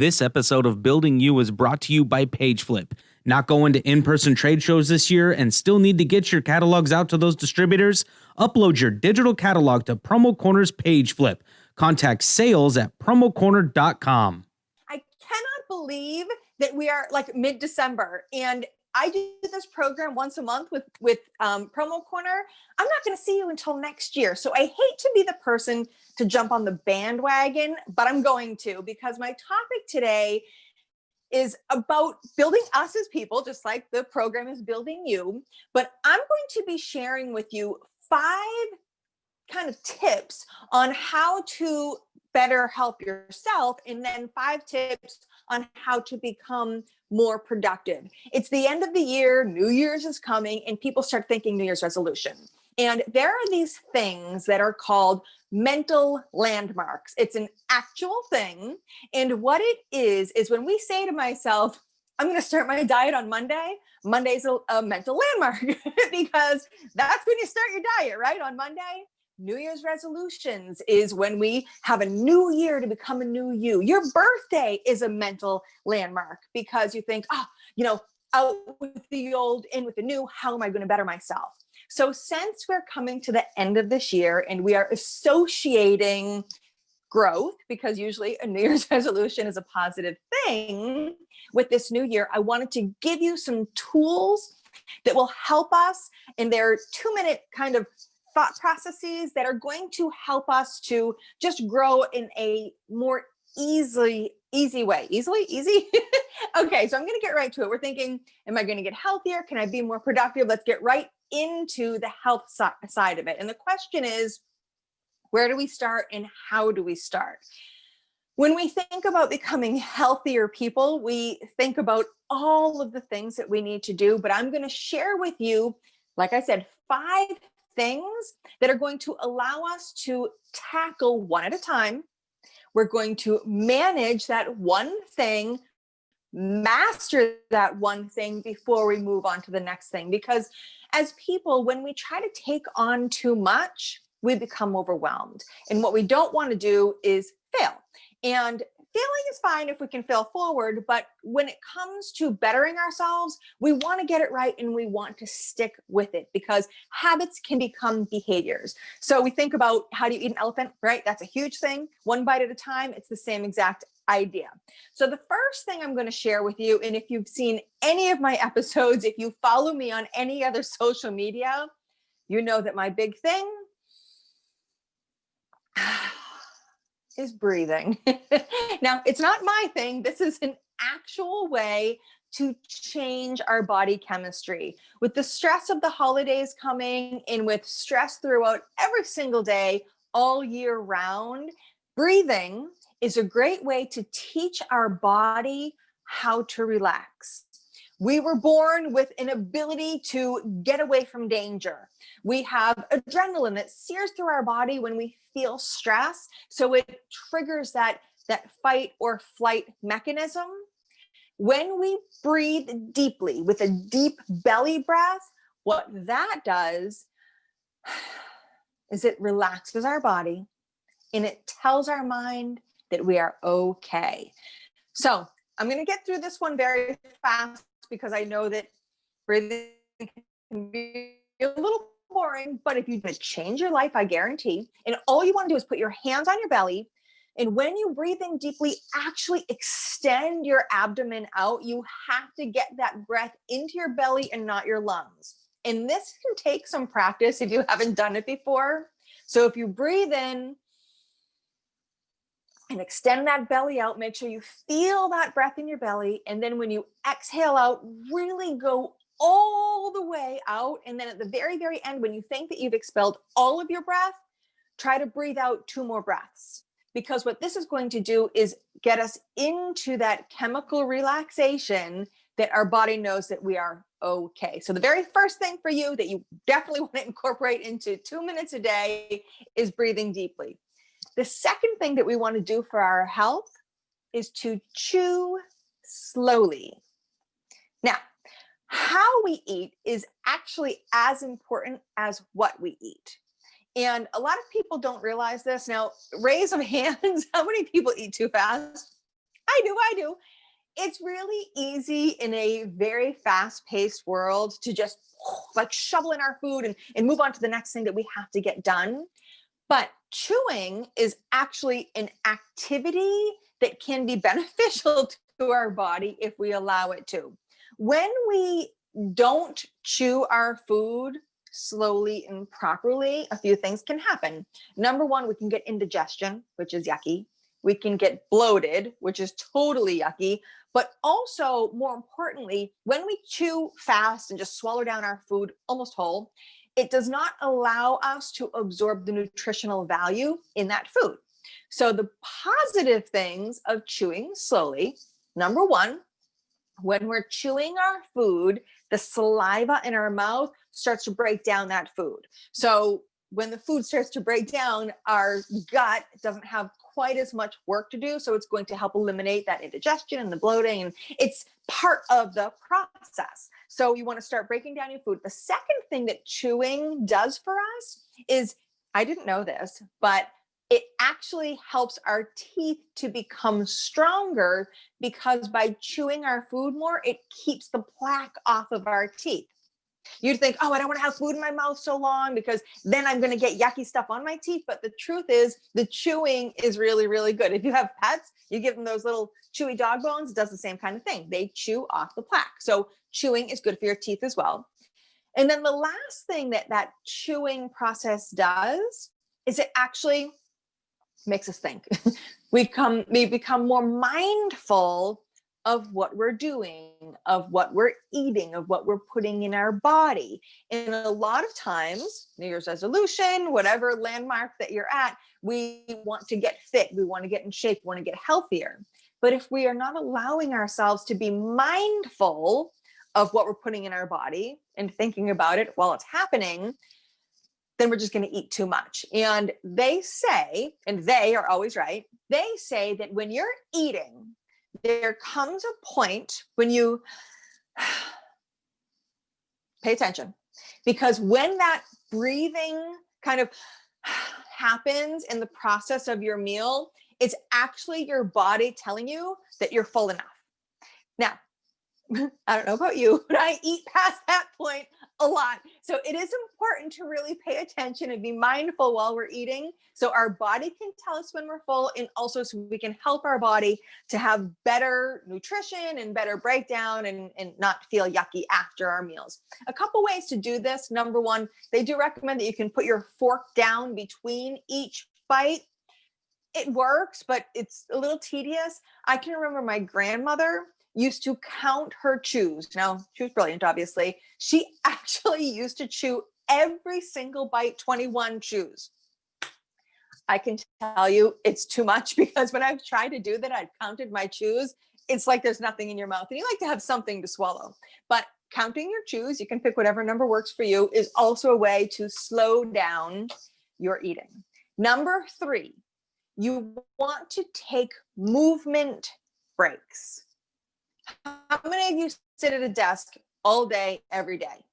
This episode of Building You is brought to you by PageFlip. Not going to in-person trade shows this year and still need to get your catalogs out to those distributors? Upload your digital catalog to Promo Corner's PageFlip. Contact sales at promocorner.com. I cannot believe that we are like mid-December and I do this program once a month with Promo Corner. I'm not going to see you until next year. So I hate to be the person to jump on the bandwagon, but I'm going to, because my topic today is about building us as people, just like the program is building you. But I'm going to be sharing with you 5 kind of tips on how to better help yourself, and then 5 tips on how to become more productive. It's the end of the year, New Year's is coming, and people start thinking New Year's resolution. And there are these things that are called mental landmarks. It's an actual thing. And what it is when we say to myself, I'm going to start my diet on Monday. Monday's a mental landmark because that's when you start your diet, right? On Monday. New Year's resolutions is when we have a new year to become a new you. Your birthday is a mental landmark because you think, out with the old, in with the new, how am I going to better myself? So since we're coming to the end of this year and we are associating growth, because usually a New Year's resolution is a positive thing, with this new year, I wanted to give you some tools that will help us, and they're 2-minute kind of thought processes that are going to help us to just grow in a more easy way. Easy? Okay, so I'm going to get right to it. We're thinking, am I going to get healthier? Can I be more productive? Let's get right into the health side of it. And the question is, where do we start and how do we start? When we think about becoming healthier people, we think about all of the things that we need to do, but I'm going to share with you, like I said, 5 things that are going to allow us to tackle one at a time. We're going to manage that one thing, master that one thing before we move on to the next thing. Because as people, when we try to take on too much, we become overwhelmed. And what we don't want to do is fail. And failing is fine if we can fail forward, but when it comes to bettering ourselves, we want to get it right and we want to stick with it because habits can become behaviors. So we think about, how do you eat an elephant, right? That's a huge thing. One bite at a time. It's the same exact idea. So the first thing I'm going to share with you, and if you've seen any of my episodes, if you follow me on any other social media, you know that my big thing is breathing. Now, it's not my thing. This is an actual way to change our body chemistry. With the stress of the holidays coming and with stress throughout every single day, all year round, breathing is a great way to teach our body how to relax. We were born with an ability to get away from danger. We have adrenaline that sears through our body when we feel stress. So it triggers that fight or flight mechanism. When we breathe deeply with a deep belly breath, what that does is it relaxes our body and it tells our mind that we are okay. So I'm going to get through this one very fast because I know that breathing can be a little boring, but if you change your life, I guarantee. And all you want to do is put your hands on your belly. And when you breathe in deeply, actually extend your abdomen out. You have to get that breath into your belly and not your lungs. And this can take some practice if you haven't done it before. So if you breathe in and extend that belly out, make sure you feel that breath in your belly. And then when you exhale out, really go all the way out. And then at the very, very end, when you think that you've expelled all of your breath, try to breathe out 2 more breaths. Because what this is going to do is get us into that chemical relaxation that our body knows that we are okay. So the very first thing for you that you definitely want to incorporate into 2 minutes a day is breathing deeply. The second thing that we want to do for our health is to chew slowly. Now, how we eat is actually as important as what we eat. And a lot of people don't realize this. Now, raise of hands, how many people eat too fast? I do. It's really easy in a very fast-paced world to just like shovel in our food and move on to the next thing that we have to get done. But chewing is actually an activity that can be beneficial to our body if we allow it to. When we don't chew our food slowly and properly, a few things can happen. Number one, we can get indigestion, which is yucky. We can get bloated, which is totally yucky. But also, more importantly, when we chew fast and just swallow down our food almost whole, it does not allow us to absorb the nutritional value in that food. So the positive things of chewing slowly, number one, when we're chewing our food, the saliva in our mouth starts to break down that food. So when the food starts to break down, our gut doesn't have quite as much work to do. So it's going to help eliminate that indigestion and the bloating. And it's part of the process. So you want to start breaking down your food. The second thing that chewing does for us is, I didn't know this, but it actually helps our teeth to become stronger, because by chewing our food more, it keeps the plaque off of our teeth. You'd think, oh, I don't want to have food in my mouth so long because then I'm going to get yucky stuff on my teeth. But the truth is, the chewing is really, really good. If you have pets, you give them those little chewy dog bones, it does the same kind of thing. They chew off the plaque. So chewing is good for your teeth as well. And then the last thing that chewing process does is it actually makes us think. we become more mindful of what we're doing, of what we're eating, of what we're putting in our body. And a lot of times, New Year's resolution, whatever landmark that you're at, we want to get fit, we want to get in shape, we want to get healthier. But if we are not allowing ourselves to be mindful of what we're putting in our body and thinking about it while it's happening, then we're just going to eat too much. And they say, and they are always right, they say that when you're eating, there comes a point when you pay attention, because when that breathing kind of happens in the process of your meal, it's actually your body telling you that you're full enough. Now, I don't know about you, but I eat past that point a lot. So it is important to really pay attention and be mindful while we're eating, so our body can tell us when we're full, and also so we can help our body to have better nutrition and better breakdown and not feel yucky after our meals. A couple ways to do this. Number one, they do recommend that you can put your fork down between each bite. It works, but it's a little tedious. I can remember my grandmother used to count her chews. Now, she was brilliant, obviously. She actually used to chew every single bite, 21 chews. I can tell you it's too much, because when I've tried to do that, I've counted my chews. It's like there's nothing in your mouth, and you like to have something to swallow. But counting your chews, you can pick whatever number works for you, is also a way to slow down your eating. Number three, you want to take movement breaks. How many of you sit at a desk all day, every day?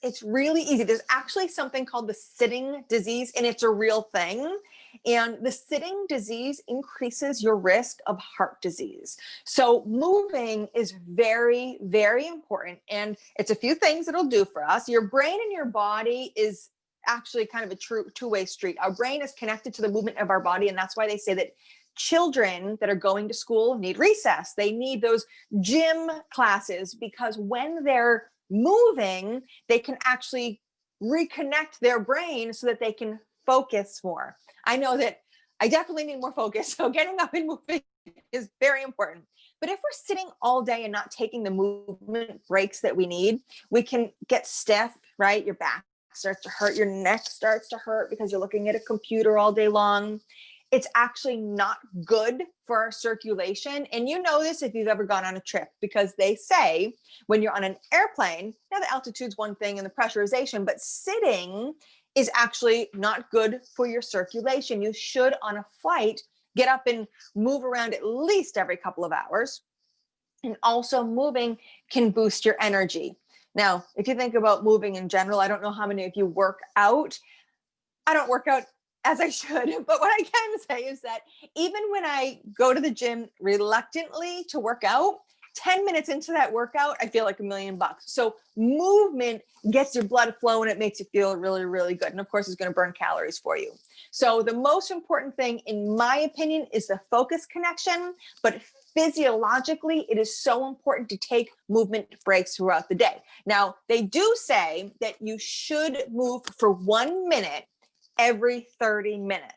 It's really easy. There's actually something called the sitting disease, and it's a real thing. And the sitting disease increases your risk of heart disease. So moving is very, very important. And it's a few things it'll do for us. Your brain and your body is actually kind of a true two-way street. Our brain is connected to the movement of our body, and that's why they say that children that are going to school need recess. They need those gym classes, because when they're moving, they can actually reconnect their brain so that they can focus more. I know that I definitely need more focus, so getting up and moving is very important. But if we're sitting all day and not taking the movement breaks that we need, we can get stiff, right? Your back starts to hurt, your neck starts to hurt because you're looking at a computer all day long. It's actually not good for our circulation. And you know this if you've ever gone on a trip, because they say when you're on an airplane, now the altitude's one thing and the pressurization, but sitting is actually not good for your circulation. You should, on a flight, get up and move around at least every couple of hours. And also moving can boost your energy. Now, if you think about moving in general, I don't know how many of you work out. I don't work out as I should. But what I can say is that even when I go to the gym reluctantly to work out, 10 minutes into that workout, I feel like $1,000,000. So movement gets your blood flowing. It makes you feel really, really good. And of course, it's going to burn calories for you. So the most important thing, in my opinion, is the focus connection. But physiologically, it is so important to take movement breaks throughout the day. Now, they do say that you should move for 1 minute every 30 minutes.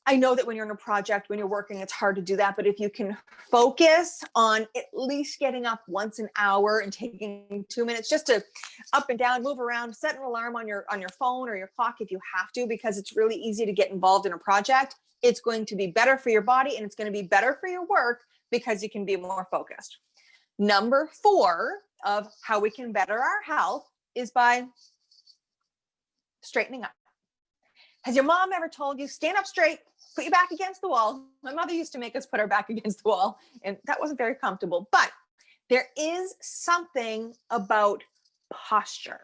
I know that when you're in a project, when you're working, it's hard to do that. But if you can focus on at least getting up once an hour and taking 2 minutes just to up and down, move around, set an alarm on your phone or your clock if you have to, because it's really easy to get involved in a project. It's going to be better for your body and it's going to be better for your work because you can be more focused. Number 4 of how we can better our health is by straightening up. Has your mom ever told you, stand up straight, put your back against the wall? My mother used to make us put our back against the wall, and that wasn't very comfortable. But there is something about posture.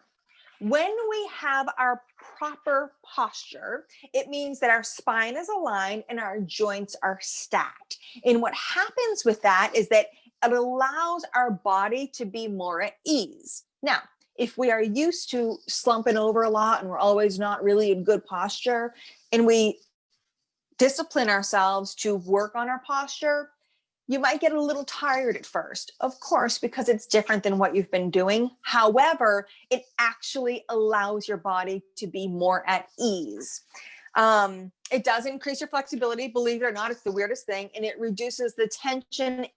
When we have our proper posture, it means that our spine is aligned and our joints are stacked. And what happens with that is that it allows our body to be more at ease. Now, if we are used to slumping over a lot and we're always not really in good posture, and we discipline ourselves to work on our posture, you might get a little tired at first, of course, because it's different than what you've been doing. However, it actually allows your body to be more at ease. It does increase your flexibility, believe it or not. It's the weirdest thing. And it reduces the tension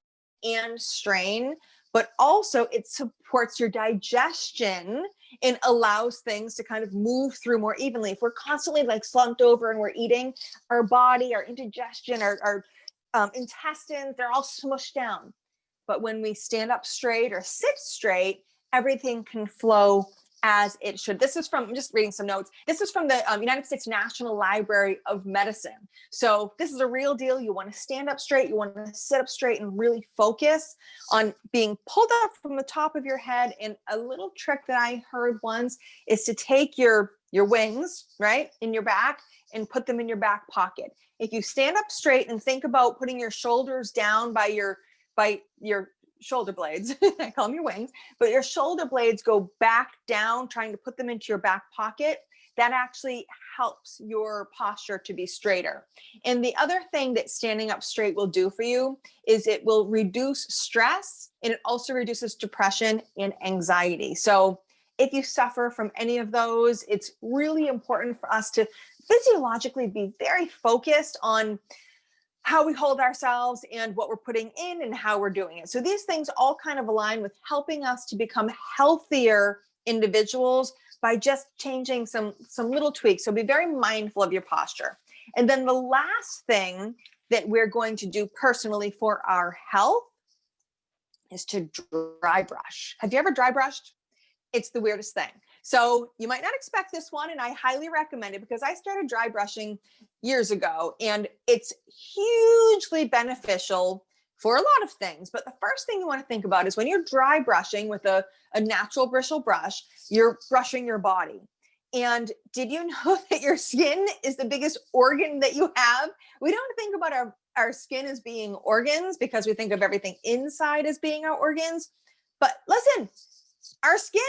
and strain, but also it supports your digestion and allows things to kind of move through more evenly. If we're constantly like slumped over and we're eating, our body, our indigestion, our intestines, they're all smushed down. But when we stand up straight or sit straight, everything can flow as it should. This is from, I'm just reading some notes. This is from the United States National Library of Medicine. So this is a real deal. You want to stand up straight. You want to sit up straight and really focus on being pulled up from the top of your head. And a little trick that I heard once is to take your wings, right, in your back and put them in your back pocket. If you stand up straight and think about putting your shoulders down by your shoulder blades, I call them your wings, but your shoulder blades go back down, trying to put them into your back pocket. That actually helps your posture to be straighter. And the other thing that standing up straight will do for you is it will reduce stress, and it also reduces depression and anxiety. So if you suffer from any of those, it's really important for us to physiologically be very focused on how we hold ourselves and what we're putting in and how we're doing it. So these things all kind of align with helping us to become healthier individuals by just changing some little tweaks. So be very mindful of your posture. And then the last thing that we're going to do personally for our health is to dry brush. Have you ever dry brushed? It's the weirdest thing. So you might not expect this one, and I highly recommend it because I started dry brushing years ago, and it's hugely beneficial for a lot of things. But the first thing you want to think about is when you're dry brushing with a natural bristle brush, you're brushing your body. And did you know that your skin is the biggest organ that you have? We don't think about our skin as being organs because we think of everything inside as being our organs. But listen, our skin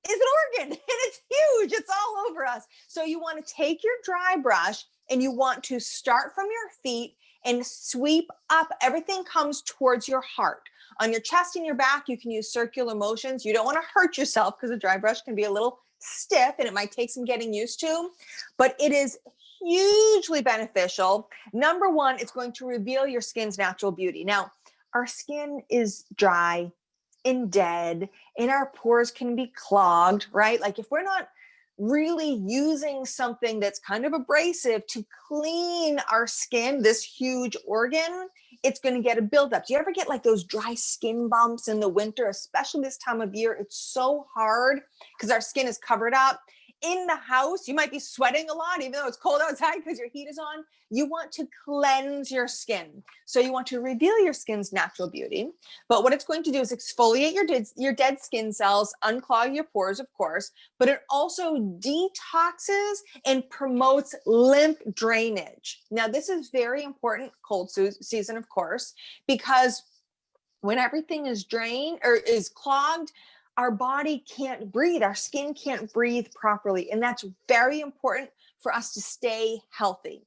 is an organ and it's huge. It's all over us. So you want to take your dry brush and you want to start from your feet and sweep up. Everything comes towards your heart. On your chest and your back, you can use circular motions. You don't want to hurt yourself because a dry brush can be a little stiff and it might take some getting used to, but it is hugely beneficial. Number one, it's going to reveal your skin's natural beauty. Now, our skin is dry and dead, and our pores can be clogged, right? Like if we're not really using something that's kind of abrasive to clean our skin, this huge organ, it's going to get a buildup. Do you ever get like those dry skin bumps in the winter, especially this time of year? It's so hard because our skin is covered up. in the house, you might be sweating a lot, even though it's cold outside because your heat is on. You want to cleanse your skin. So you want to reveal your skin's natural beauty. But what it's going to do is exfoliate your dead skin cells, unclog your pores, of course, but it also detoxes and promotes lymph drainage. Now, this is very important cold season, of course, because when everything is drained or is clogged, our body can't breathe, our skin can't breathe properly. And that's very important for us to stay healthy.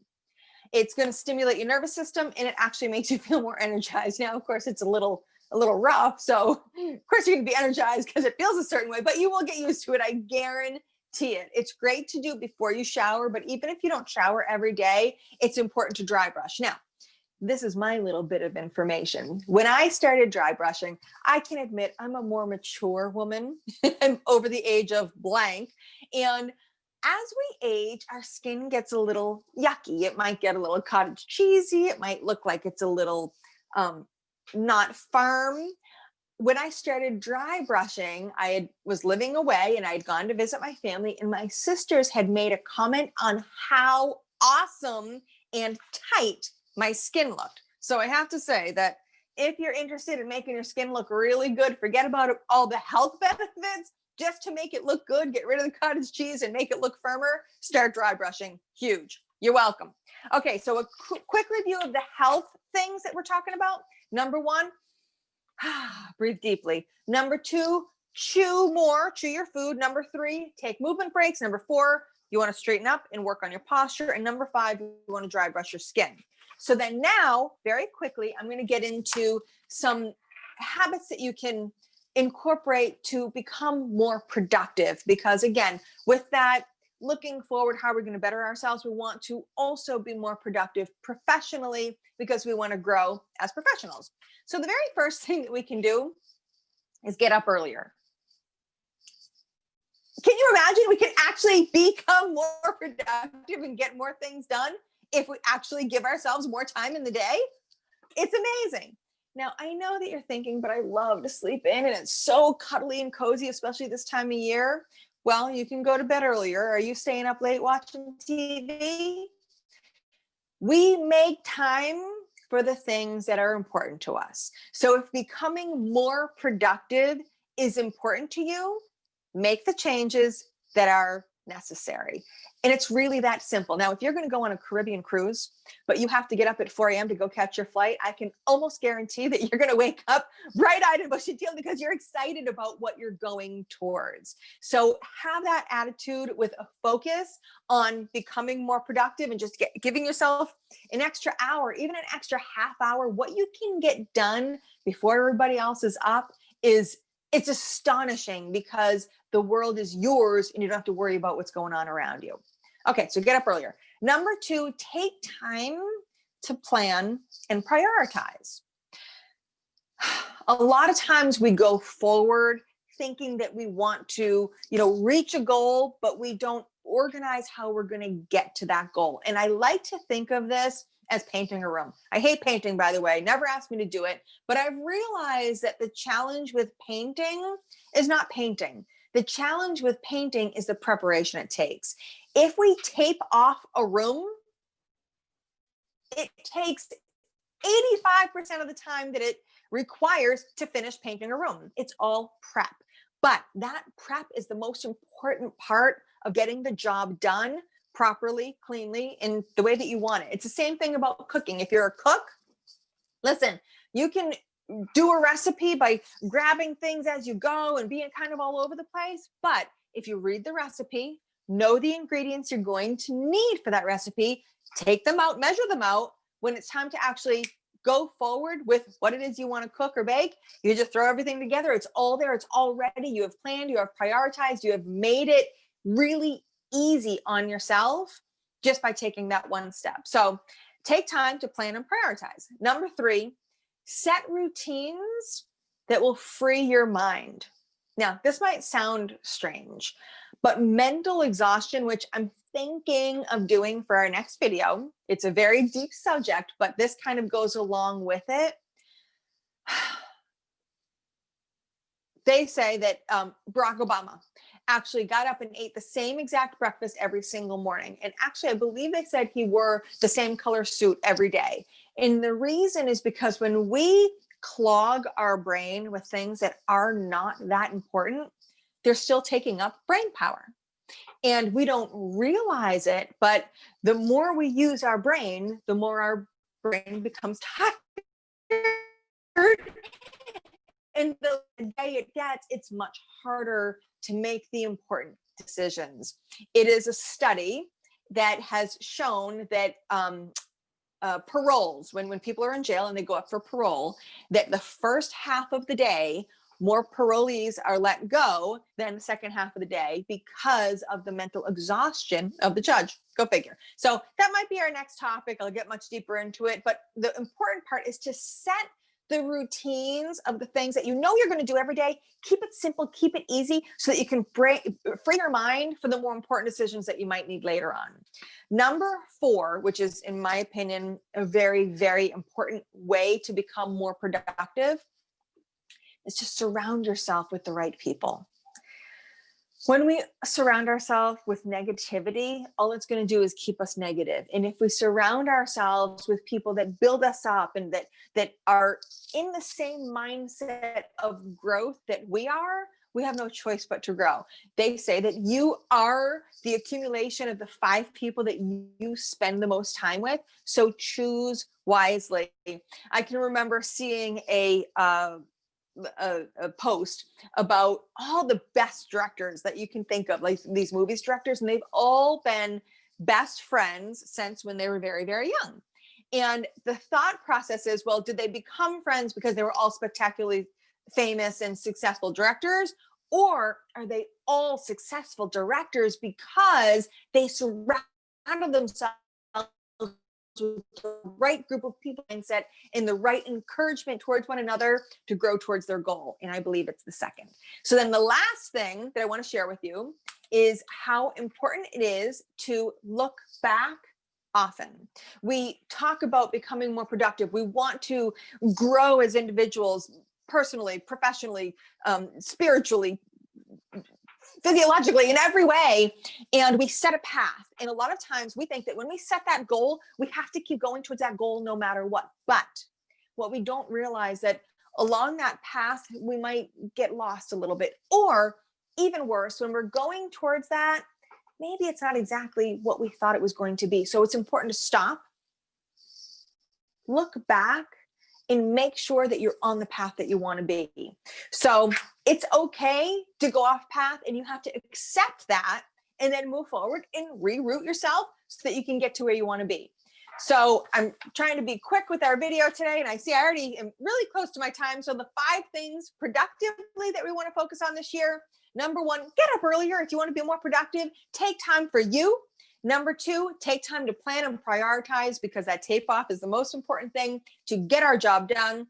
It's going to stimulate your nervous system, and it actually makes you feel more energized. Now, of course, it's a little rough. So of course you're going to be energized because it feels a certain way, but you will get used to it. I guarantee it. It's great to do before you shower, but even if you don't shower every day, it's important to dry brush. Now, this is my little bit of information. When I started dry brushing, I can admit I'm a more mature woman. I'm over the age of blank. And as we age, our skin gets a little yucky. It might get a little cottage cheesy. It might look like it's a little not firm. When I started dry brushing, was living away and I had gone to visit my family, and my sisters had made a comment on how awesome and tight my skin looked. So I have to say that if you're interested in making your skin look really good, forget about all the health benefits. Just to make it look good, get rid of the cottage cheese and make it look firmer, start dry brushing. Huge. You're welcome. Okay, so a quick review of the health things that we're talking about. Number 1, breathe deeply. Number 2, chew your food. Number 3, take movement breaks. Number 4, you want to straighten up and work on your posture. And number 5, you want to dry brush your skin. So then now, very quickly, I'm going to get into some habits that you can incorporate to become more productive. Because again, with that, looking forward, how we're going to better ourselves, we want to also be more productive professionally because we want to grow as professionals. So the very first thing that we can do is get up earlier. Can you imagine we can actually become more productive and get more things done if we actually give ourselves more time in the day? It's amazing. Now, I know that you're thinking, but I love to sleep in and it's so cuddly and cozy, especially this time of year. Well, you can go to bed earlier. Are you staying up late watching TV? We make time for the things that are important to us. So if becoming more productive is important to you, make the changes that are necessary. And it's really that simple. Now, if you're going to go on a Caribbean cruise, but you have to get up at 4 a.m. to go catch your flight, I can almost guarantee that you're going to wake up bright-eyed and bushy-tailed because you're excited about what you're going towards. So have that attitude with a focus on becoming more productive and just giving yourself an extra hour, even an extra half hour. What you can get done before everybody else is up it's astonishing because the world is yours and you don't have to worry about what's going on around you. Okay, so get up earlier. Number 2, take time to plan and prioritize. A lot of times we go forward thinking that we want to, reach a goal, but we don't organize how we're going to get to that goal. And I like to think of this as painting a room. I hate painting, by the way. Never asked me to do it, but I've realized that the challenge with painting is not painting. The challenge with painting is the preparation it takes. If we tape off a room, it takes 85% of the time that it requires to finish painting a room. It's all prep. But that prep is the most important part of getting the job done properly, cleanly, in the way that you want it. It's the same thing about cooking. If you're a cook, listen, you can do a recipe by grabbing things as you go and being kind of all over the place. But if you read the recipe, know the ingredients you're going to need for that recipe, take them out, measure them out. When it's time to actually go forward with what it is you want to cook or bake, you just throw everything together. It's all there. It's all ready. You have planned, you have prioritized, you have made it really easy on yourself just by taking that one step. So take time to plan and prioritize. Number 3, set routines that will free your mind. Now, this might sound strange, but mental exhaustion, which I'm thinking of doing for our next video, it's a very deep subject, but this kind of goes along with it. They say that Barack Obama actually got up and ate the same exact breakfast every single morning. And actually, I believe they said he wore the same color suit every day. And the reason is because when we clog our brain with things that are not that important, they're still taking up brain power. And we don't realize it, but the more we use our brain, the more our brain becomes tired. And the day it gets, it's much harder to make the important decisions. It is a study that has shown that paroles, when people are in jail and they go up for parole, that the first half of the day, more parolees are let go than the second half of the day because of the mental exhaustion of the judge. Go figure. So that might be our next topic. I'll get much deeper into it. But the important part is to set the routines of the things that you know you're going to do every day. Keep it simple, keep it easy so that you can free your mind for the more important decisions that you might need later on. Number 4, which is, in my opinion, a very, very important way to become more productive, is to surround yourself with the right people. When we surround ourselves with negativity, all it's going to do is keep us negative. And if we surround ourselves with people that build us up and that are in the same mindset of growth that we are, we have no choice but to grow. They say that you are the accumulation of the 5 people that you spend the most time with. So choose wisely. I can remember seeing a post about all the best directors that you can think of, like these movies directors, and they've all been best friends since when they were very, very young. And the thought process is, well, did they become friends because they were all spectacularly famous and successful directors? Or are they all successful directors because they surrounded themselves with the right group of people mindset and the right encouragement towards one another to grow towards their goal? And I believe it's the second. So then the last thing that I want to share with you is how important it is to look back often. We talk about becoming more productive. We want to grow as individuals, personally, professionally, spiritually, physiologically, in every way, and we set a path. And a lot of times we think that when we set that goal, we have to keep going towards that goal no matter what. But what we don't realize that along that path, we might get lost a little bit, or even worse, when we're going towards that, maybe it's not exactly what we thought it was going to be. So it's important to stop, look back, and make sure that you're on the path that you want to be. So it's okay to go off path, and you have to accept that and then move forward and reroute yourself so that you can get to where you want to be. So I'm trying to be quick with our video today, and I see I already am really close to my time. So the 5 things productively that we want to focus on this year. Number 1, get up earlier if you want to be more productive. Take time for you. Number 2, take time to plan and prioritize, because that tape off is the most important thing to get our job done.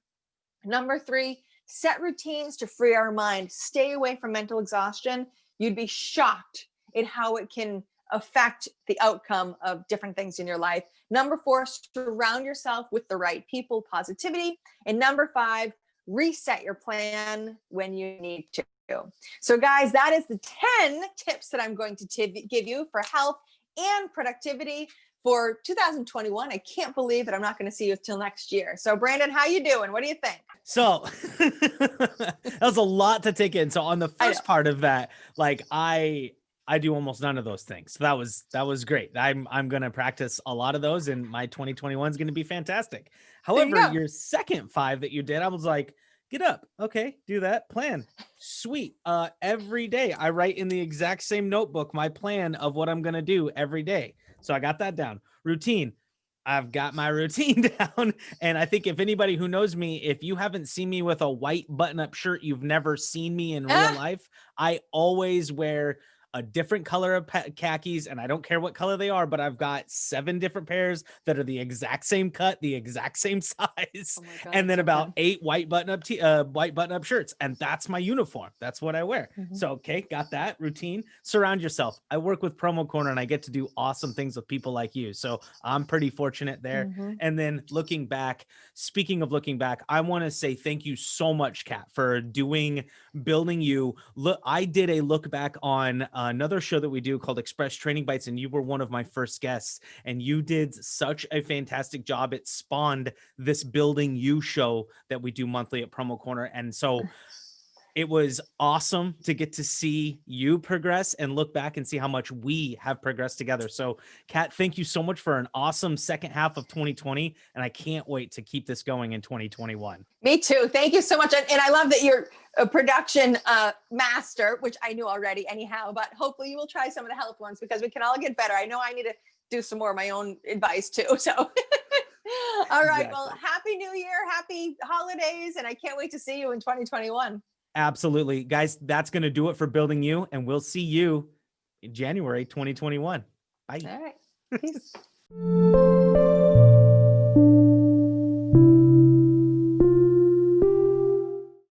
Number 3, set routines to free our mind. Stay away from mental exhaustion. You'd be shocked at how it can affect the outcome of different things in your life. Number 4, surround yourself with the right people, positivity. And number 5, reset your plan when you need to. So guys, that is the 10 tips that I'm going to give you for health and productivity for 2021. I can't believe that I'm not going to see you till next year. So Brandon, how you doing? What do you think? So that was a lot to take in. So on the first part of that, like I do almost none of those things. So that was great. I'm going to practice a lot of those, and my 2021 is going to be fantastic. However, your second 5 that you did, I was like, get up. Okay. Do that. Plan. Sweet. Every day I write in the exact same notebook my plan of what I'm going to do every day. So I got that down. Routine. I've got my routine down. And I think if anybody who knows me, if you haven't seen me with a white button-up shirt, you've never seen me in real life. I always wear a different color of khakis, and I don't care what color they are, but I've got 7 different pairs that are the exact same cut, the exact same size, Oh my God, and then so about fun. 8 white button-up shirts, and that's my uniform. That's what I wear. So, okay, got that routine. Surround yourself. I work with Promo Corner, and I get to do awesome things with people like you. So I'm pretty fortunate there. And then looking back, speaking of looking back, I want to say thank you so much, Kat, for doing buildingU. Look, I did a look back on another show that we do called Express Training Bites, and you were one of my first guests, and you did such a fantastic job. It spawned this buildingU show that we do monthly at Promo Corner. And so it was awesome to get to see you progress and look back and see how much we have progressed together. So, Kat, thank you so much for an awesome second half of 2020. And I can't wait to keep this going in 2021. Me too. Thank you so much. And I love that you're a production master, which I knew already anyhow, but hopefully you will try some of the health ones because we can all get better. I know I need to do some more of my own advice too. So, all right. Exactly. Well, happy New Year, happy holidays. And I can't wait to see you in 2021. Absolutely. Guys, that's going to do it for buildingU, and we'll see you in January 2021. Bye. All right. Peace.